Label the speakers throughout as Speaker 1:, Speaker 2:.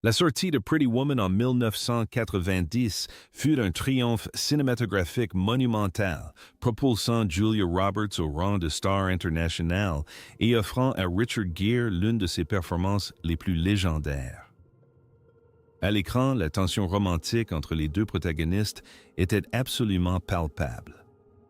Speaker 1: La sortie de Pretty Woman en 1990 fut un triomphe cinématographique monumental, propulsant Julia Roberts au rang de star internationale et offrant à Richard Gere l'une de ses performances les plus légendaires. À l'écran, la tension romantique entre les deux protagonistes était absolument palpable.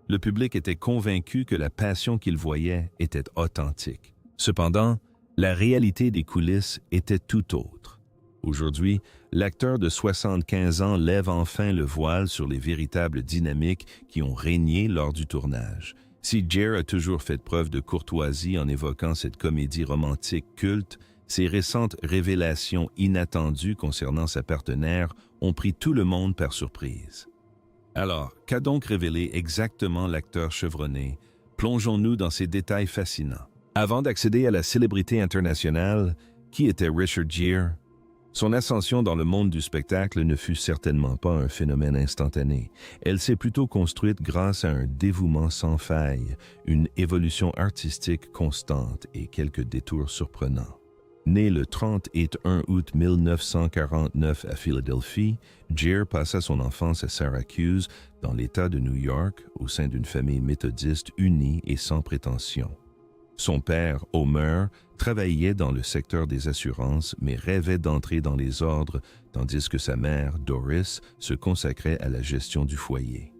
Speaker 1: Le public était convaincu que la passion qu'il voyait était authentique. Cependant, la réalité des coulisses était tout autre. Aujourd'hui, l'acteur de 75 ans lève enfin le voile sur les véritables dynamiques qui ont régné lors du tournage. Si Gere a toujours fait preuve de courtoisie en évoquant cette comédie romantique culte, ses récentes révélations inattendues concernant sa partenaire ont pris tout le monde par surprise. Alors, qu'a donc révélé exactement l'acteur chevronné? Plongeons-nous dans ces détails fascinants. Avant d'accéder à la célébrité internationale, qui était Richard Gere? Son ascension dans le monde du spectacle ne fut certainement pas un phénomène instantané. Elle s'est plutôt construite grâce à un dévouement sans faille, une évolution artistique constante et quelques détours surprenants. Né le 31 août 1949 à Philadelphie, Gere passa son enfance à Syracuse, dans l'État de New York, au sein d'une famille méthodiste unie et sans prétention. Son père, Homer, travaillait dans le secteur des assurances, mais rêvait d'entrer dans les ordres, tandis que sa mère, Doris, se consacrait à la gestion du foyer.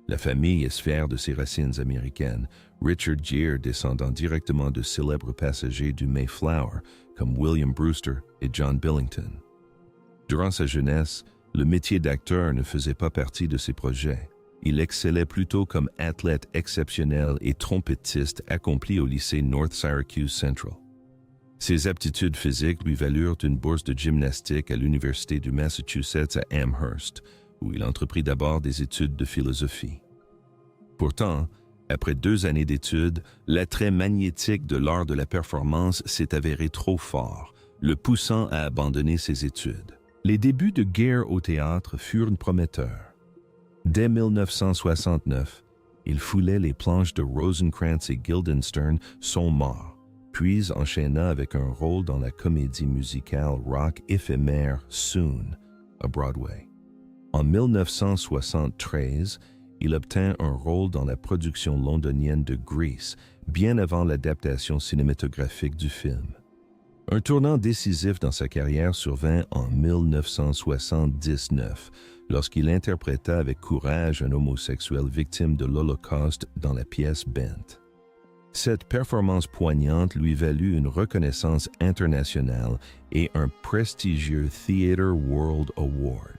Speaker 1: La famille est fière de ses racines américaines, Richard Gere descendant directement de célèbres passagers du Mayflower, comme William Brewster et John Billington. Durant sa jeunesse, le métier d'acteur ne faisait pas partie de ses projets. Il excellait plutôt comme athlète exceptionnel et trompettiste accompli au lycée North Syracuse Central. Ses aptitudes physiques lui valurent une bourse de gymnastique à l'Université du Massachusetts à Amherst, où il entreprit d'abord des études de philosophie. Pourtant, après 2 années d'études, l'attrait magnétique de l'art de la performance s'est avéré trop fort, le poussant à abandonner ses études. Les débuts de Gere au théâtre furent prometteurs. Dès 1969, il foulait les planches de Rosencrantz et Guildenstern Sont morts, puis enchaîna avec un rôle dans la comédie musicale rock éphémère Soon, à Broadway. En 1973, il obtint un rôle dans la production londonienne de Grease, bien avant l'adaptation cinématographique du film. Un tournant décisif dans sa carrière survint en 1979, lorsqu'il interpréta avec courage un homosexuel victime de l'Holocauste dans la pièce Bent. Cette performance poignante lui valut une reconnaissance internationale et un prestigieux Theatre World Award.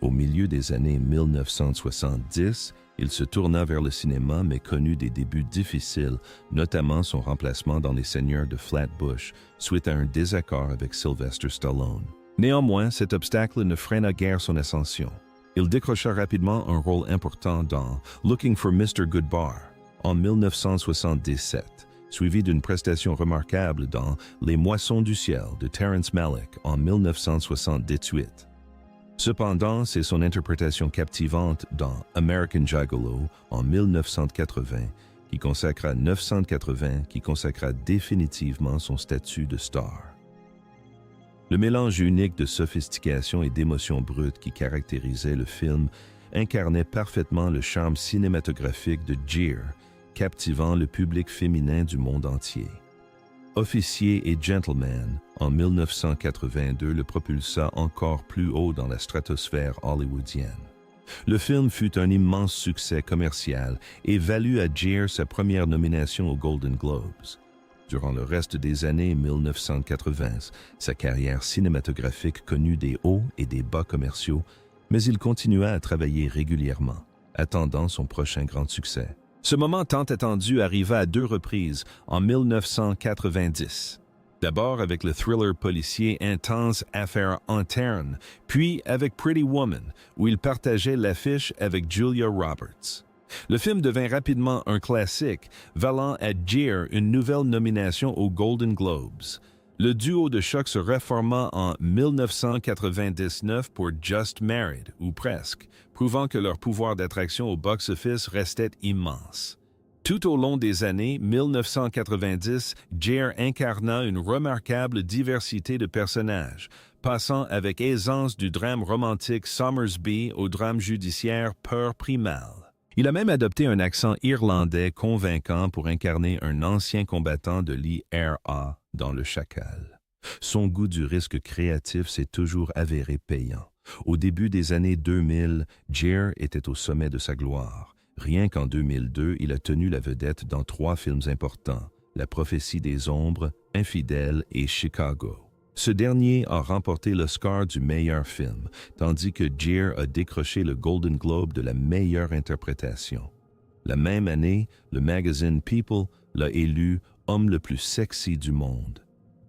Speaker 1: Au milieu des années 1970, il se tourna vers le cinéma mais connut des débuts difficiles, notamment son remplacement dans Les Seigneurs de Flatbush, suite à un désaccord avec Sylvester Stallone. Néanmoins, cet obstacle ne freina guère son ascension. Il décrocha rapidement un rôle important dans Looking for Mr. Goodbar en 1977, suivi d'une prestation remarquable dans Les Moissons du ciel de Terrence Malick en 1978. Cependant, c'est son interprétation captivante dans American Gigolo en 1980 qui consacra définitivement son statut de star. Le mélange unique de sophistication et d'émotion brute qui caractérisait le film incarnait parfaitement le charme cinématographique de Gere, captivant le public féminin du monde entier. Officier et gentleman, en 1982 le propulsa encore plus haut dans la stratosphère hollywoodienne. Le film fut un immense succès commercial et valut à Gere sa première nomination aux Golden Globes. Durant le reste des années 1980, sa carrière cinématographique connut des hauts et des bas commerciaux, mais il continua à travailler régulièrement, attendant son prochain grand succès. Ce moment tant attendu arriva à 2 reprises en 1990. D'abord avec le thriller policier intense Affaire interne, puis avec Pretty Woman, où il partageait l'affiche avec Julia Roberts. Le film devint rapidement un classique, valant à Gere une nouvelle nomination aux Golden Globes. Le duo de choc se reforma en 1999 pour Just Married, ou presque, prouvant que leur pouvoir d'attraction au box-office restait immense. Tout au long des années 1990, Gere incarna une remarquable diversité de personnages, passant avec aisance du drame romantique Somersby au drame judiciaire Peur primale. Il a même adopté un accent irlandais convaincant pour incarner un ancien combattant de l'IRA dans Le Chacal. Son goût du risque créatif s'est toujours avéré payant. Au début des années 2000, Gere était au sommet de sa gloire. Rien qu'en 2002, il a tenu la vedette dans 3 films importants, La prophétie des ombres, Infidèle et Chicago. Ce dernier a remporté l'Oscar du meilleur film, tandis que Gere a décroché le Golden Globe de la meilleure interprétation. La même année, le magazine People l'a élu homme le plus sexy du monde.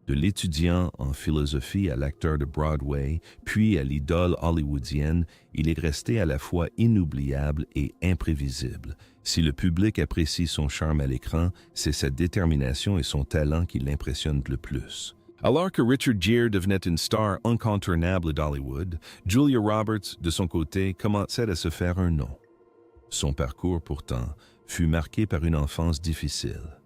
Speaker 1: De l'étudiant en philosophie à l'acteur de Broadway, puis à l'idole hollywoodienne, il est resté à la fois inoubliable et imprévisible. Si le public apprécie son charme à l'écran, c'est sa détermination et son talent qui l'impressionnent le plus. Alors que Richard Gere devenait une star incontournable d'Hollywood, Julia Roberts, de son côté, commençait à se faire un nom. Son parcours, pourtant, fut marqué par une enfance difficile.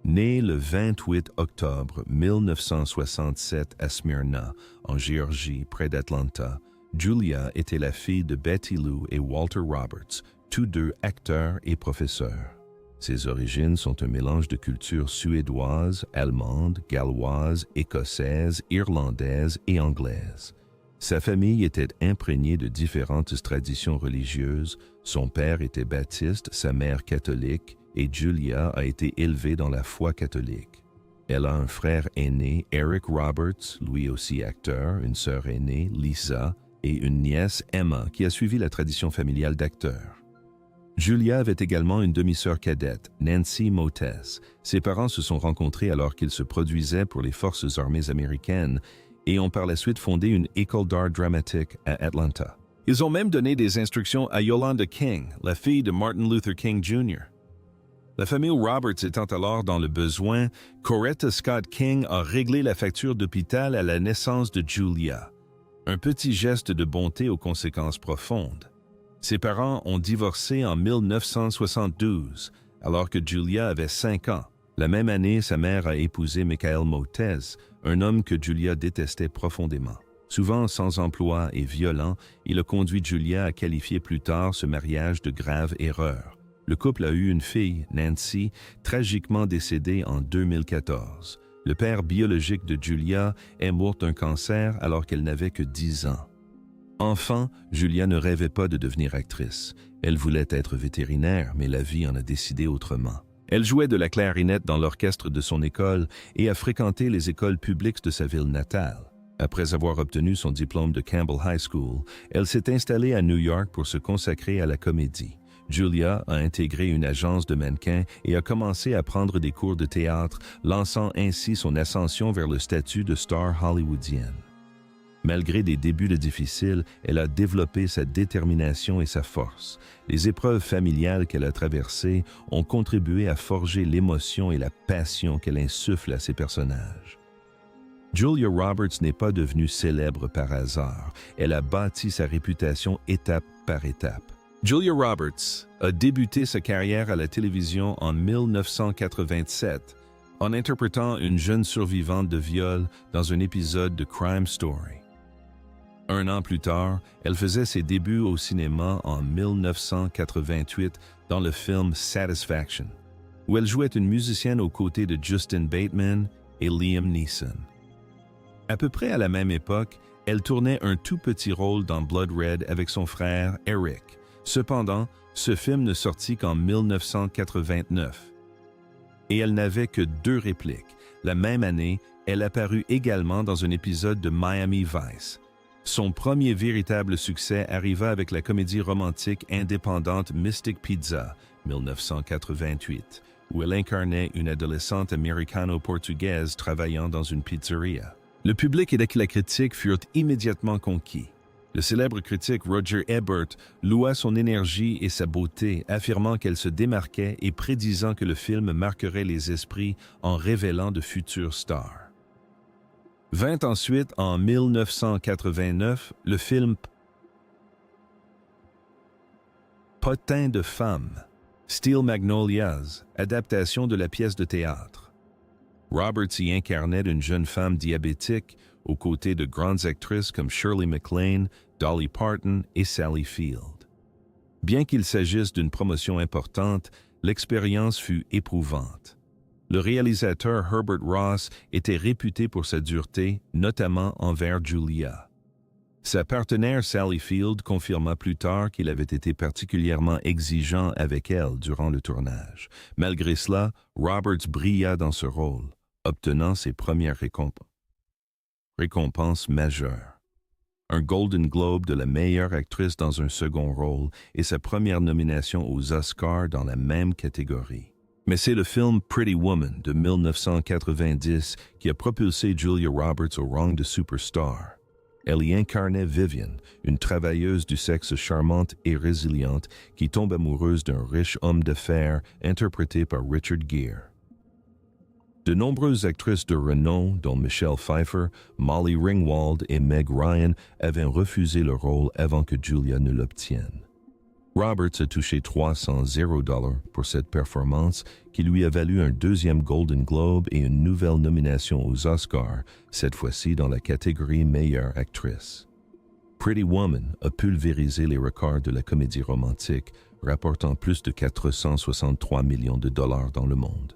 Speaker 1: Née le 28 octobre 1967 à Smyrna, en Géorgie, près d'Atlanta, Julia était la fille de Betty Lou et Walter Roberts, tous deux acteurs et professeurs. Ses origines sont un mélange de cultures suédoises, allemandes, galloises, écossaises, irlandaises et anglaises. Sa famille était imprégnée de différentes traditions religieuses. Son père était baptiste, sa mère catholique, et Julia a été élevée dans la foi catholique. Elle a un frère aîné, Eric Roberts, lui aussi acteur, une sœur aînée, Lisa, et une nièce, Emma, qui a suivi la tradition familiale d'acteurs. Julia avait également une demi-sœur cadette, Nancy Motes. Ses parents se sont rencontrés alors qu'ils se produisaient pour les forces armées américaines et ont par la suite fondé une école d'art dramatique à Atlanta. Ils ont même donné des instructions à Yolanda King, la fille de Martin Luther King Jr. La famille Roberts étant alors dans le besoin, Coretta Scott King a réglé la facture d'hôpital à la naissance de Julia. Un petit geste de bonté aux conséquences profondes. Ses parents ont divorcé en 1972, alors que Julia avait 5 ans. La même année, sa mère a épousé Michael Motes, un homme que Julia détestait profondément. Souvent sans emploi et violent, il a conduit Julia à qualifier plus tard ce mariage de grave erreur. Le couple a eu une fille, Nancy, tragiquement décédée en 2014. Le père biologique de Julia est mort d'un cancer alors qu'elle n'avait que 10 ans. Enfant, Julia ne rêvait pas de devenir actrice. Elle voulait être vétérinaire, mais la vie en a décidé autrement. Elle jouait de la clarinette dans l'orchestre de son école et a fréquenté les écoles publiques de sa ville natale. Après avoir obtenu son diplôme de Campbell High School, elle s'est installée à New York pour se consacrer à la comédie. Julia a intégré une agence de mannequins et a commencé à prendre des cours de théâtre, lançant ainsi son ascension vers le statut de star hollywoodienne. Malgré des débuts difficiles, elle a développé sa détermination et sa force. Les épreuves familiales qu'elle a traversées ont contribué à forger l'émotion et la passion qu'elle insuffle à ses personnages. Julia Roberts n'est pas devenue célèbre par hasard. Elle a bâti sa réputation étape par étape. Julia Roberts a débuté sa carrière à la télévision en 1987 en interprétant une jeune survivante de viol dans un épisode de Crime Story. 1 an plus tard, elle faisait ses débuts au cinéma en 1988 dans le film Satisfaction, où elle jouait une musicienne aux côtés de Justin Bateman et Liam Neeson. À peu près à la même époque, elle tournait un tout petit rôle dans Blood Red avec son frère Eric. Cependant, ce film ne sortit qu'en 1989. Et elle n'avait que 2 répliques. La même année, elle apparut également dans un épisode de Miami Vice. Son premier véritable succès arriva avec la comédie romantique indépendante Mystic Pizza, 1988, où elle incarnait une adolescente américano-portugaise travaillant dans une pizzeria. Le public et la critique furent immédiatement conquis. Le célèbre critique Roger Ebert loua son énergie et sa beauté, affirmant qu'elle se démarquait et prédisant que le film marquerait les esprits en révélant de futures stars. Vint ensuite, en 1989, le film Potin de femme, Steel Magnolias, adaptation de la pièce de théâtre. Roberts y incarnait une jeune femme diabétique aux côtés de grandes actrices comme Shirley MacLaine, Dolly Parton et Sally Field. Bien qu'il s'agisse d'une promotion importante, l'expérience fut éprouvante. Le réalisateur Herbert Ross était réputé pour sa dureté, notamment envers Julia. Sa partenaire Sally Field confirma plus tard qu'il avait été particulièrement exigeant avec elle durant le tournage. Malgré cela, Roberts brilla dans ce rôle, obtenant ses premières récompenses majeures. Un Golden Globe de la meilleure actrice dans un second rôle et sa première nomination aux Oscars dans la même catégorie. Mais c'est le film Pretty Woman de 1990 qui a propulsé Julia Roberts au rang de superstar. Elle y incarnait Vivian, une travailleuse du sexe charmante et résiliente qui tombe amoureuse d'un riche homme d'affaires interprété par Richard Gere. De nombreuses actrices de renom, dont Michelle Pfeiffer, Molly Ringwald et Meg Ryan, avaient refusé le rôle avant que Julia ne l'obtienne. Roberts a touché $300 pour cette performance qui lui a valu un deuxième Golden Globe et une nouvelle nomination aux Oscars, cette fois-ci dans la catégorie meilleure actrice. Pretty Woman a pulvérisé les records de la comédie romantique, rapportant plus de $463 millions dans le monde.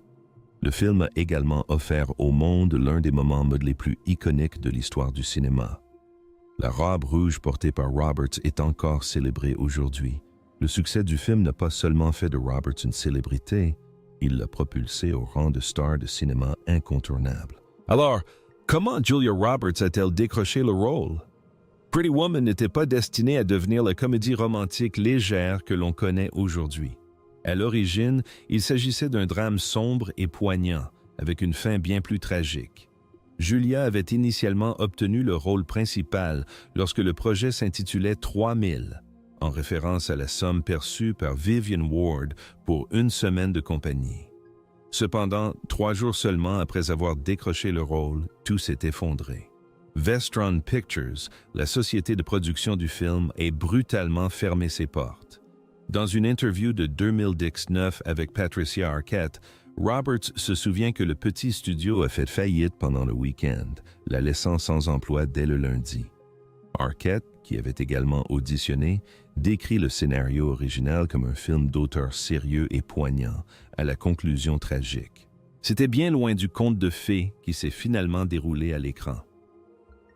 Speaker 1: Le film a également offert au monde l'un des moments les plus iconiques de l'histoire du cinéma. La robe rouge portée par Roberts est encore célébrée aujourd'hui. Le succès du film n'a pas seulement fait de Roberts une célébrité, il l'a propulsé au rang de star de cinéma incontournable. Alors, comment Julia Roberts a-t-elle décroché le rôle? Pretty Woman n'était pas destinée à devenir la comédie romantique légère que l'on connaît aujourd'hui. À l'origine, il s'agissait d'un drame sombre et poignant, avec une fin bien plus tragique. Julia avait initialement obtenu le rôle principal lorsque le projet s'intitulait 3000, en référence à la somme perçue par Vivian Ward pour une semaine de compagnie. Cependant, 3 jours seulement après avoir décroché le rôle, tout s'est effondré. Vestron Pictures, la société de production du film, a brutalement fermé ses portes. Dans une interview de 2019 avec Patricia Arquette, Roberts se souvient que le petit studio a fait faillite pendant le week-end, la laissant sans emploi dès le lundi. Arquette, qui avait également auditionné, décrit le scénario original comme un film d'auteur sérieux et poignant, à la conclusion tragique. C'était bien loin du conte de fées qui s'est finalement déroulé à l'écran.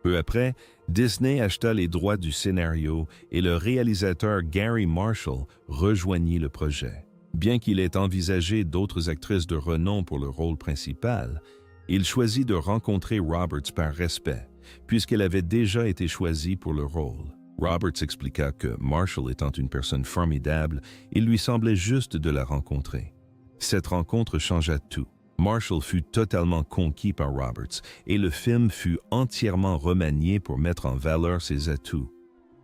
Speaker 1: Peu après, Disney acheta les droits du scénario et le réalisateur Gary Marshall rejoignit le projet. Bien qu'il ait envisagé d'autres actrices de renom pour le rôle principal, il choisit de rencontrer Roberts par respect, puisqu'elle avait déjà été choisie pour le rôle. Roberts expliqua que, Marshall étant une personne formidable, il lui semblait juste de la rencontrer. Cette rencontre changea tout. Marshall fut totalement conquis par Roberts et le film fut entièrement remanié pour mettre en valeur ses atouts.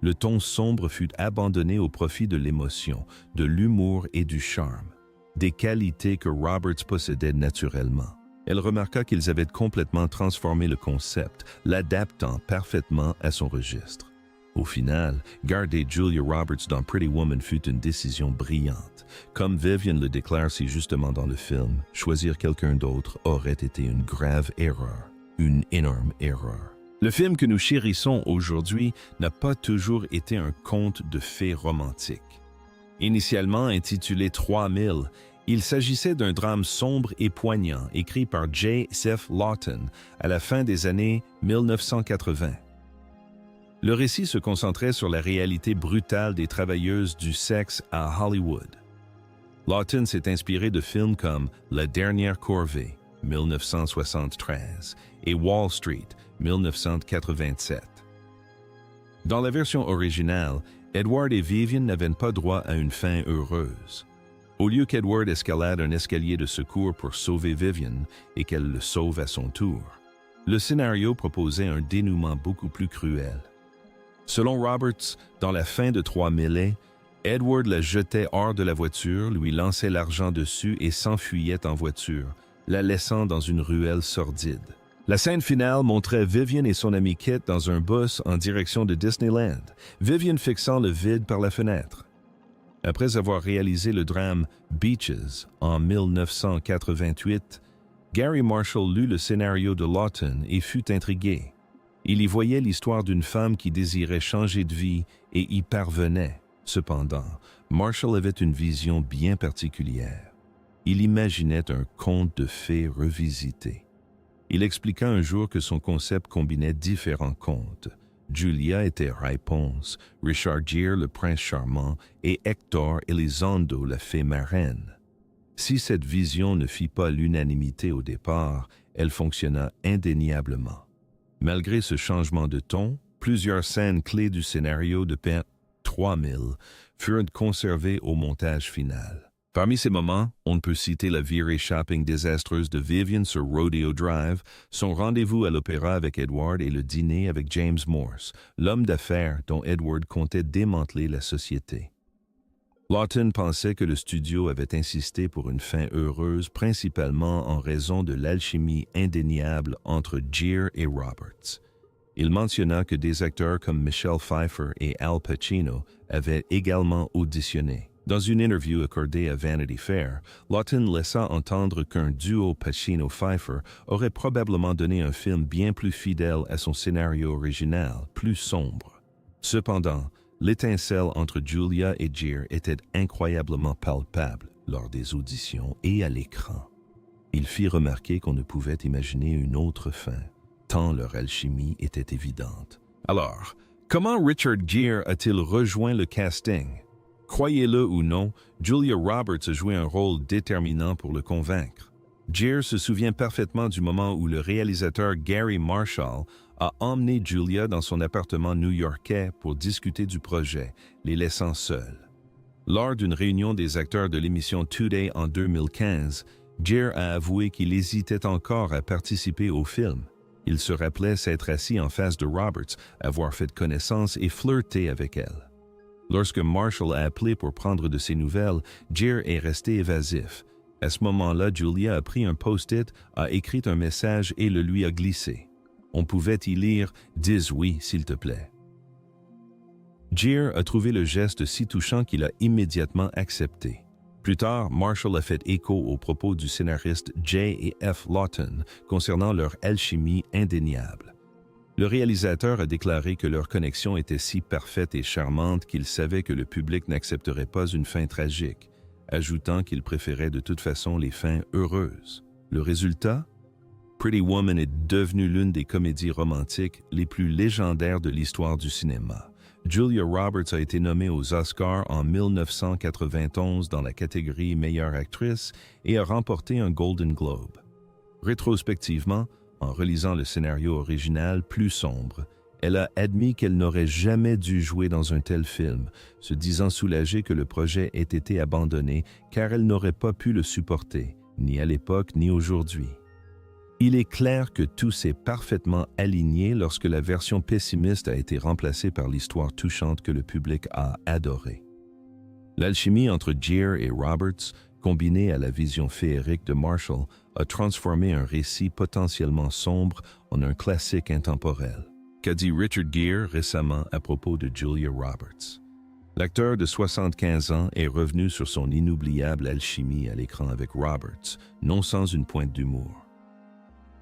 Speaker 1: Le ton sombre fut abandonné au profit de l'émotion, de l'humour et du charme, des qualités que Roberts possédait naturellement. Elle remarqua qu'ils avaient complètement transformé le concept, l'adaptant parfaitement à son registre. Au final, garder Julia Roberts dans Pretty Woman fut une décision brillante. Comme Vivian le déclare si justement dans le film, choisir quelqu'un d'autre aurait été une grave erreur, une énorme erreur. Le film que nous chérissons aujourd'hui n'a pas toujours été un conte de fées romantique. Initialement intitulé 3000, il s'agissait d'un drame sombre et poignant écrit par J. Seth Lawton à la fin des années 1980. Le récit se concentrait sur la réalité brutale des travailleuses du sexe à Hollywood. Lawton s'est inspiré de films comme La dernière corvée, 1973, et Wall Street, 1987. Dans la version originale, Edward et Vivian n'avaient pas droit à une fin heureuse. Au lieu qu'Edward escalade un escalier de secours pour sauver Vivian et qu'elle le sauve à son tour, le scénario proposait un dénouement beaucoup plus cruel. Selon Roberts, dans la fin de 3000, Edward la jetait hors de la voiture, lui lançait l'argent dessus et s'enfuyait en voiture, la laissant dans une ruelle sordide. La scène finale montrait Vivian et son ami Kit dans un bus en direction de Disneyland, Vivian fixant le vide par la fenêtre. Après avoir réalisé le drame Beaches en 1988, Gary Marshall lut le scénario de Lawton et fut intrigué. Il y voyait l'histoire d'une femme qui désirait changer de vie et y parvenait. Cependant, Marshall avait une vision bien particulière. Il imaginait un conte de fées revisité. Il expliqua un jour que son concept combinait différents contes. Julia était Ray Ponce, Richard Gere le prince charmant et Hector Elizondo la fée marraine. Si cette vision ne fit pas l'unanimité au départ, elle fonctionna indéniablement. Malgré ce changement de ton, plusieurs scènes clés du scénario de Pent 3000 furent conservées au montage final. Parmi ces moments, on ne peut citer la virée shopping désastreuse de Vivian sur Rodeo Drive, son rendez-vous à l'opéra avec Edward et le dîner avec James Morse, l'homme d'affaires dont Edward comptait démanteler la société. Lawton pensait que le studio avait insisté pour une fin heureuse principalement en raison de l'alchimie indéniable entre Gere et Roberts. Il mentionna que des acteurs comme Michelle Pfeiffer et Al Pacino avaient également auditionné. Dans une interview accordée à Vanity Fair, Lawton laissa entendre qu'un duo Pacino-Pfeiffer aurait probablement donné un film bien plus fidèle à son scénario original, plus sombre. Cependant, l'étincelle entre Julia et Gere était incroyablement palpable lors des auditions et à l'écran. Il fit remarquer qu'on ne pouvait imaginer une autre fin, tant leur alchimie était évidente. Alors, comment Richard Gere a-t-il rejoint le casting? Croyez-le ou non, Julia Roberts a joué un rôle déterminant pour le convaincre. Gere se souvient parfaitement du moment où le réalisateur Gary Marshall a emmené Julia dans son appartement new-yorkais pour discuter du projet, les laissant seuls. Lors d'une réunion des acteurs de l'émission Today en 2015, Gere a avoué qu'il hésitait encore à participer au film. Il se rappelait s'être assis en face de Roberts, avoir fait connaissance et flirté avec elle. Lorsque Marshall a appelé pour prendre de ses nouvelles, Gere est resté évasif. À ce moment-là, Julia a pris un post-it, a écrit un message et le lui a glissé. On pouvait y lire « Dis oui, s'il te plaît ». Gere a trouvé le geste si touchant qu'il a immédiatement accepté. Plus tard, Marshall a fait écho aux propos du scénariste J. et F. Lawton concernant leur alchimie indéniable. Le réalisateur a déclaré que leur connexion était si parfaite et charmante qu'il savait que le public n'accepterait pas une fin tragique, ajoutant qu'il préférait de toute façon les fins heureuses. Le résultat? Pretty Woman est devenue l'une des comédies romantiques les plus légendaires de l'histoire du cinéma. Julia Roberts a été nommée aux Oscars en 1991 dans la catégorie meilleure actrice et a remporté un Golden Globe. Rétrospectivement, en relisant le scénario original plus sombre, elle a admis qu'elle n'aurait jamais dû jouer dans un tel film, se disant soulagée que le projet ait été abandonné car elle n'aurait pas pu le supporter, ni à l'époque ni aujourd'hui. Il est clair que tout s'est parfaitement aligné lorsque la version pessimiste a été remplacée par l'histoire touchante que le public a adorée. L'alchimie entre Gere et Roberts, combinée à la vision féerique de Marshall, a transformé un récit potentiellement sombre en un classique intemporel. Qu'a dit Richard Gere récemment à propos de Julia Roberts? L'acteur de 75 ans est revenu sur son inoubliable alchimie à l'écran avec Roberts, non sans une pointe d'humour.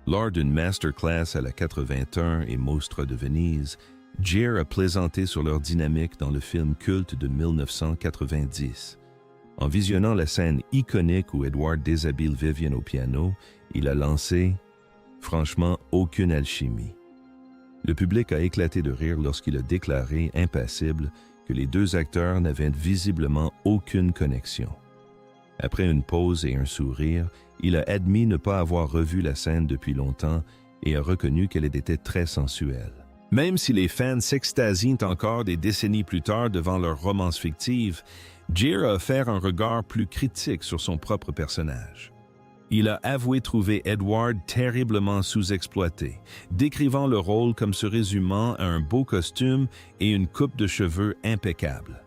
Speaker 1: Lors d'une masterclass à la 81 et Mostra de Venise, Gere a plaisanté sur leur dynamique dans le film culte de 1990. En visionnant la scène iconique où Edward déshabille Vivian au piano, il a lancé « Franchement, aucune alchimie ». Le public a éclaté de rire lorsqu'il a déclaré, impassible, que les deux acteurs n'avaient visiblement aucune connexion. Après une pause et un sourire, il a admis ne pas avoir revu la scène depuis longtemps et a reconnu qu'elle était très sensuelle. Même si les fans s'extasient encore des décennies plus tard devant leur romance fictive, Gere a offert un regard plus critique sur son propre personnage. Il a avoué trouver Edward terriblement sous-exploité, décrivant le rôle comme se résumant à un beau costume et une coupe de cheveux impeccable.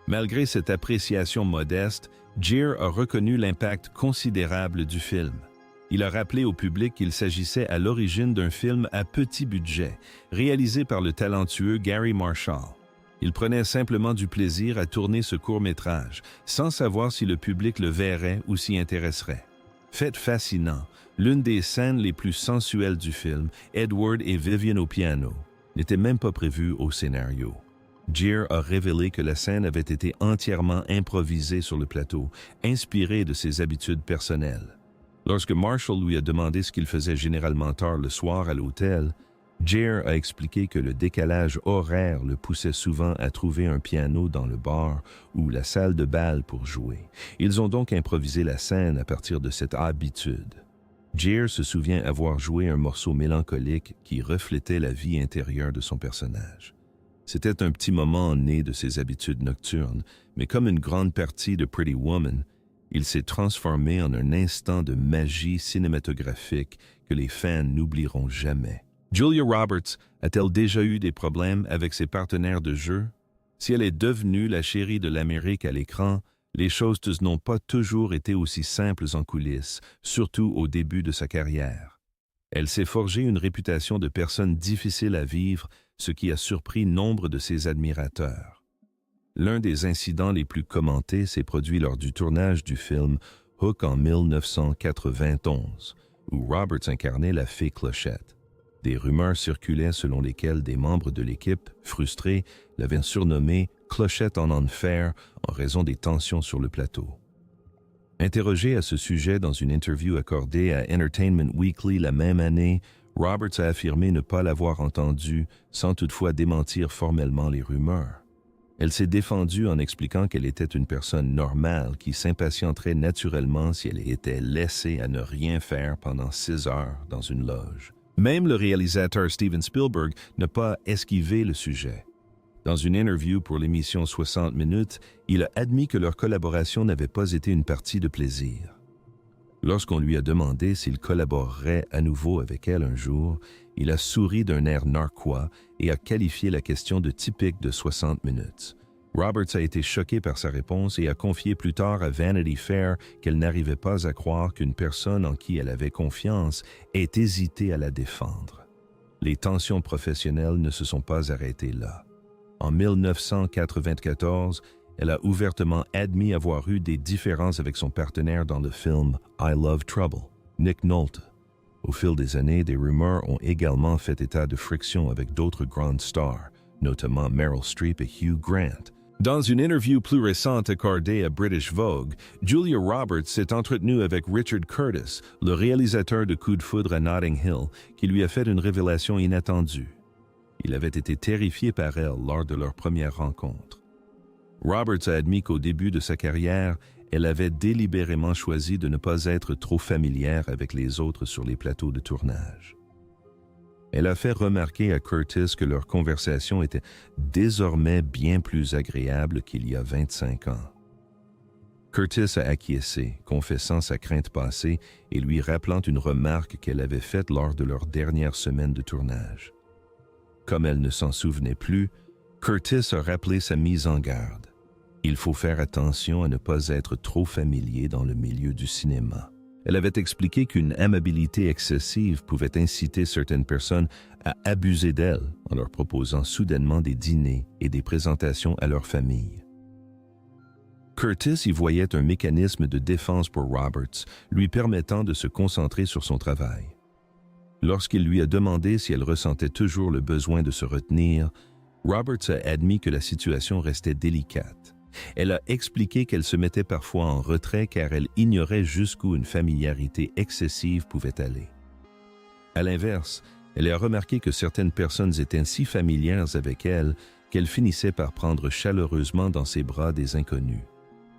Speaker 1: Malgré cette appréciation modeste, Gere a reconnu l'impact considérable du film. Il a rappelé au public qu'il s'agissait à l'origine d'un film à petit budget, réalisé par le talentueux Gary Marshall. Il prenait simplement du plaisir à tourner ce court-métrage, sans savoir si le public le verrait ou s'y intéresserait. Fait fascinant, l'une des scènes les plus sensuelles du film, Edward et Vivian au piano, n'était même pas prévue au scénario. Gere a révélé que la scène avait été entièrement improvisée sur le plateau, inspirée de ses habitudes personnelles. Lorsque Marshall lui a demandé ce qu'il faisait généralement tard le soir à l'hôtel, Gere a expliqué que le décalage horaire le poussait souvent à trouver un piano dans le bar ou la salle de bal pour jouer. Ils ont donc improvisé la scène à partir de cette habitude. Gere se souvient avoir joué un morceau mélancolique qui reflétait la vie intérieure de son personnage. C'était un petit moment né de ses habitudes nocturnes, mais comme une grande partie de Pretty Woman, il s'est transformé en un instant de magie cinématographique que les fans n'oublieront jamais. Julia Roberts a-t-elle déjà eu des problèmes avec ses partenaires de jeu? Si elle est devenue la chérie de l'Amérique à l'écran, les choses n'ont pas toujours été aussi simples en coulisses, surtout au début de sa carrière. Elle s'est forgée une réputation de personne difficile à vivre, ce qui a surpris nombre de ses admirateurs. L'un des incidents les plus commentés s'est produit lors du tournage du film Hook en 1991, où Roberts incarnait la fée Clochette. Des rumeurs circulaient selon lesquelles des membres de l'équipe, frustrés, l'avaient surnommée Clochette en enfer en raison des tensions sur le plateau. Interrogé à ce sujet dans une interview accordée à Entertainment Weekly la même année, Roberts a affirmé ne pas l'avoir entendu, sans toutefois démentir formellement les rumeurs. Elle s'est défendue en expliquant qu'elle était une personne normale qui s'impatienterait naturellement si elle était laissée à ne rien faire pendant 6 heures dans une loge. Même le réalisateur Steven Spielberg n'a pas esquivé le sujet. Dans une interview pour l'émission 60 minutes, il a admis que leur collaboration n'avait pas été une partie de plaisir. Lorsqu'on lui a demandé s'il collaborerait à nouveau avec elle un jour, il a souri d'un air narquois et a qualifié la question de typique de 60 minutes. Roberts a été choqué par sa réponse et a confié plus tard à Vanity Fair qu'elle n'arrivait pas à croire qu'une personne en qui elle avait confiance ait hésité à la défendre. Les tensions professionnelles ne se sont pas arrêtées là. En 1994, elle a ouvertement admis avoir eu des différences avec son partenaire dans le film I Love Trouble, Nick Nolte. Au fil des années, des rumeurs ont également fait état de frictions avec d'autres grandes stars, notamment Meryl Streep et Hugh Grant. Dans une interview plus récente accordée à British Vogue, Julia Roberts s'est entretenue avec Richard Curtis, le réalisateur de Coup de foudre à Notting Hill, qui lui a fait une révélation inattendue. Il avait été terrifié par elle lors de leur première rencontre. Roberts a admis qu'au début de sa carrière, elle avait délibérément choisi de ne pas être trop familière avec les autres sur les plateaux de tournage. Elle a fait remarquer à Curtis que leur conversation était désormais bien plus agréable qu'il y a 25 ans. Curtis a acquiescé, confessant sa crainte passée et lui rappelant une remarque qu'elle avait faite lors de leur dernière semaine de tournage. Comme elle ne s'en souvenait plus, Curtis a rappelé sa mise en garde. Il faut faire attention à ne pas être trop familier dans le milieu du cinéma. Elle avait expliqué qu'une amabilité excessive pouvait inciter certaines personnes à abuser d'elle en leur proposant soudainement des dîners et des présentations à leur famille. Curtis y voyait un mécanisme de défense pour Roberts, lui permettant de se concentrer sur son travail. Lorsqu'il lui a demandé si elle ressentait toujours le besoin de se retenir, Roberts a admis que la situation restait délicate. Elle a expliqué qu'elle se mettait parfois en retrait car elle ignorait jusqu'où une familiarité excessive pouvait aller. À l'inverse, elle a remarqué que certaines personnes étaient si familières avec elle qu'elle finissait par prendre chaleureusement dans ses bras des inconnus.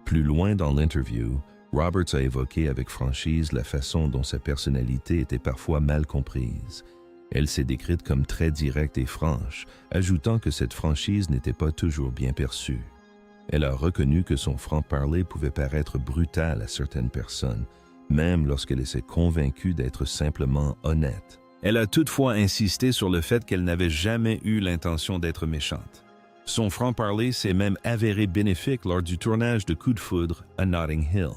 Speaker 1: Plus loin dans l'interview, Roberts a évoqué avec franchise la façon dont sa personnalité était parfois mal comprise. Elle s'est décrite comme très directe et franche, ajoutant que cette franchise n'était pas toujours bien perçue. Elle a reconnu que son franc-parler pouvait paraître brutal à certaines personnes, même lorsqu'elle s'est convaincue d'être simplement honnête. Elle a toutefois insisté sur le fait qu'elle n'avait jamais eu l'intention d'être méchante. Son franc-parler s'est même avéré bénéfique lors du tournage de Coup de foudre à Notting Hill.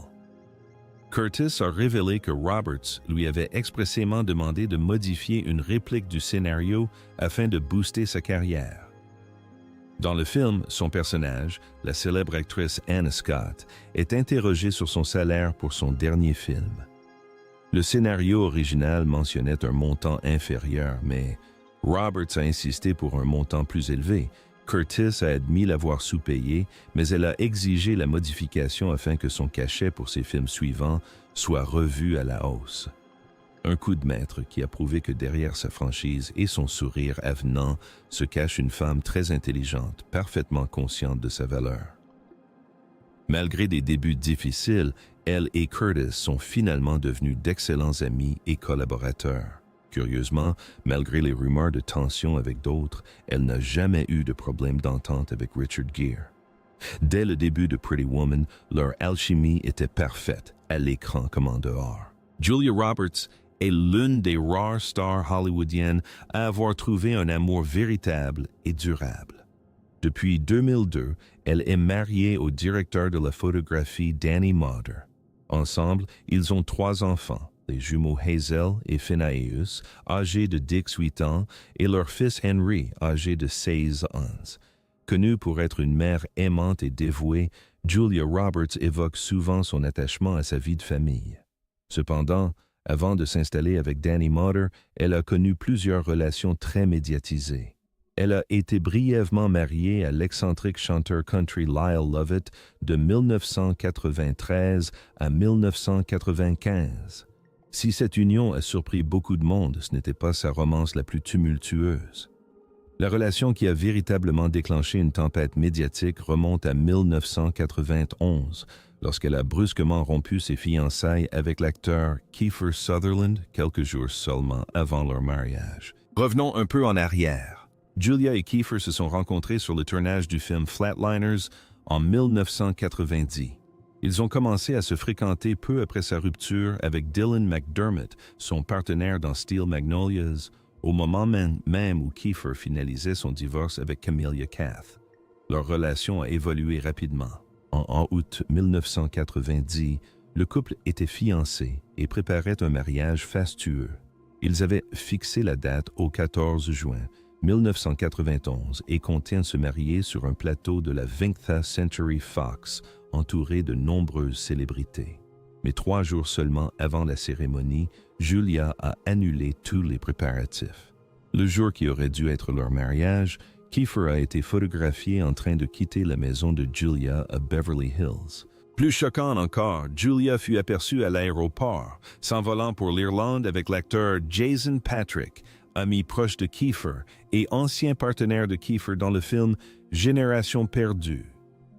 Speaker 1: Curtis a révélé que Roberts lui avait expressément demandé de modifier une réplique du scénario afin de booster sa carrière. Dans le film, son personnage, la célèbre actrice Anna Scott, est interrogée sur son salaire pour son dernier film. Le scénario original mentionnait un montant inférieur, mais Roberts a insisté pour un montant plus élevé. Curtis a admis l'avoir sous-payé, mais elle a exigé la modification afin que son cachet pour ses films suivants soit revu à la hausse. Un coup de maître qui a prouvé que derrière sa franchise et son sourire avenant se cache une femme très intelligente, parfaitement consciente de sa valeur. Malgré des débuts difficiles, elle et Curtis sont finalement devenus d'excellents amis et collaborateurs. Curieusement, malgré les rumeurs de tension avec d'autres, elle n'a jamais eu de problème d'entente avec Richard Gere. Dès le début de Pretty Woman, leur alchimie était parfaite, à l'écran comme en dehors. Julia Roberts est l'une des rares stars hollywoodiennes à avoir trouvé un amour véritable et durable. Depuis 2002, elle est mariée au directeur de la photographie Danny Moder. Ensemble, ils ont 3 enfants, les jumeaux Hazel et Phineas, âgés de 18 ans, et leur fils Henry, âgé de 16 ans. Connue pour être une mère aimante et dévouée, Julia Roberts évoque souvent son attachement à sa vie de famille. Cependant, avant de s'installer avec Danny Moder, elle a connu plusieurs relations très médiatisées. Elle a été brièvement mariée à l'excentrique chanteur country Lyle Lovett de 1993 à 1995. Si cette union a surpris beaucoup de monde, ce n'était pas sa romance la plus tumultueuse. La relation qui a véritablement déclenché une tempête médiatique remonte à 1991, lorsqu'elle a brusquement rompu ses fiançailles avec l'acteur Kiefer Sutherland quelques jours seulement avant leur mariage. Revenons un peu en arrière. Julia et Kiefer se sont rencontrés sur le tournage du film Flatliners en 1990. Ils ont commencé à se fréquenter peu après sa rupture avec Dylan McDermott, son partenaire dans Steel Magnolias, au moment même où Kiefer finalisait son divorce avec Camelia Cath. Leur relation a évolué rapidement. En août 1990, le couple était fiancé et préparait un mariage fastueux. Ils avaient fixé la date au 14 juin 1991 et comptaient se marier sur un plateau de la 20th Century Fox, entouré de nombreuses célébrités. Mais 3 jours seulement avant la cérémonie, Julia a annulé tous les préparatifs. Le jour qui aurait dû être leur mariage, Kiefer a été photographié en train de quitter la maison de Julia à Beverly Hills. Plus choquant encore, Julia fut aperçue à l'aéroport, s'envolant pour l'Irlande avec l'acteur Jason Patric, ami proche de Kiefer et ancien partenaire de Kiefer dans le film Génération perdue.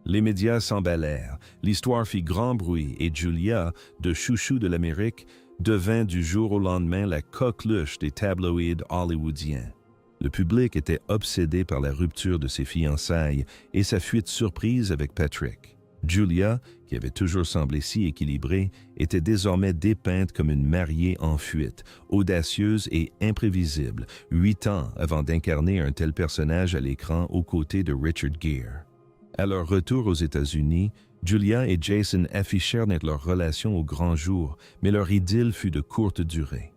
Speaker 1: Les médias s'emballèrent, l'histoire fit grand bruit et Julia, de chouchou de l'Amérique, devint du jour au lendemain la coqueluche des tabloïds hollywoodiens. Le public était obsédé par la rupture de ses fiançailles et sa fuite surprise avec Patrick. Julia, qui avait toujours semblé si équilibrée, était désormais dépeinte comme une mariée en fuite, audacieuse et imprévisible, 8 ans avant d'incarner un tel personnage à l'écran aux côtés de Richard Gere. À leur retour aux États-Unis, Julia et Jason affichèrent leur relation au grand jour, mais leur idylle fut de courte durée.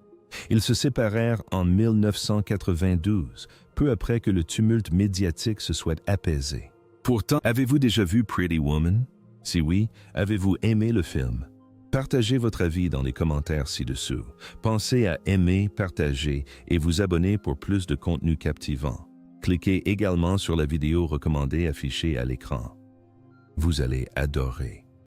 Speaker 1: Ils se séparèrent en 1992, peu après que le tumulte médiatique se soit apaisé. Pourtant, avez-vous déjà vu Pretty Woman? Si oui, avez-vous aimé le film? Partagez votre avis dans les commentaires ci-dessous. Pensez à aimer, partager et vous abonner pour plus de contenu captivant. Cliquez également sur la vidéo recommandée affichée à l'écran. Vous allez adorer.